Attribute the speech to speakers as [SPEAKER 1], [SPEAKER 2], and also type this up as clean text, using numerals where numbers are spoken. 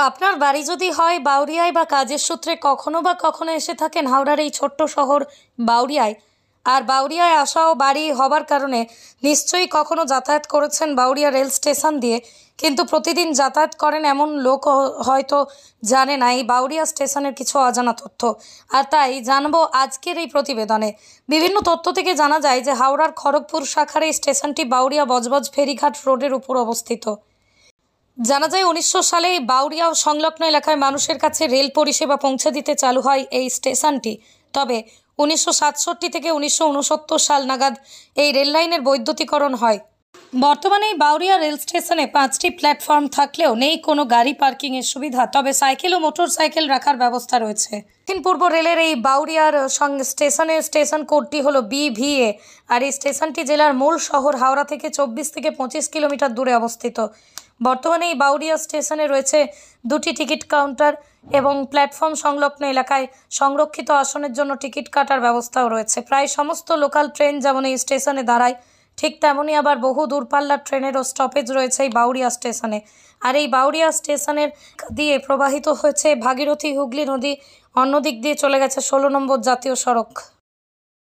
[SPEAKER 1] আপনার বাড়ি যদি হয় বাউরিয়ায় বা কাজের সূত্রে কখনো বা কখনো এসে থাকেন হাওড়ার এই ছোট্ট শহর বাউরিয়ায়, আর বাউরিয়ায় আসা ও বাড়ি হবার কারণে নিশ্চয়ই কখনো যাতায়াত করেছেন বাউরিয়া রেল স্টেশন দিয়ে, কিন্তু প্রতিদিন যাতায়াত করেন এমন লোক হয়তো জানে না এই বাউরিয়া স্টেশনের কিছু অজানা তথ্য। আর তাই জানবো আজকের এই প্রতিবেদনে। বিভিন্ন তথ্য থেকে জানা যায় যে হাওড়ার খড়গপুর শাখার এই স্টেশনটি বাউরিয়া বজবজ ফেরিঘাট রোডের উপর অবস্থিত। জানা যায় 1900 সালে বাউরিয়া ও সংলগ্ন এলাকায় মানুষের কাছে রেল পরিষেবা পৌঁছে দিতে চালু হয় এই স্টেশনটি। তবে 1967 থেকে 1969 সাল নাগাদ এই রেল লাইনের বৈদ্যুতিকরণ হয়। বর্তমানে এই বাউরিয়া রেল স্টেশনে 5টি প্ল্যাটফর্ম থাকলেও নেই কোনো গাড়ি পার্কিংয়ের সুবিধা, তবে সাইকেল ও মোটর সাইকেল রাখার ব্যবস্থা রয়েছে। দক্ষিণ পূর্ব রেলের এই বাউরিয়ার স্টেশনের স্টেশন কোডটি হলো BVA, আর এই স্টেশনটি জেলার মূল শহর হাওড়া থেকে 24 থেকে 25 কিলোমিটার দূরে অবস্থিত। বর্তমানে এই বাউরিয়া স্টেশনে রয়েছে 2টি টিকিট কাউন্টার এবং প্ল্যাটফর্ম সংলগ্ন এলাকায় সংরক্ষিত আসনের জন্য টিকিট কাটার ব্যবস্থাও রয়েছে। প্রায় সমস্ত লোকাল ট্রেন যেমন এই স্টেশনে দাঁড়ায়, ঠিক তেমনই আবার বহু দূরপাল্লার ট্রেনেরও স্টপেজ রয়েছে এই বাউরিয়া স্টেশনে। আর এই বাউরিয়া স্টেশনের দিয়ে প্রবাহিত হয়েছে ভাগীরথী হুগলি নদী, অন্য দিক দিয়ে চলে গেছে 16 নম্বর জাতীয় সড়ক।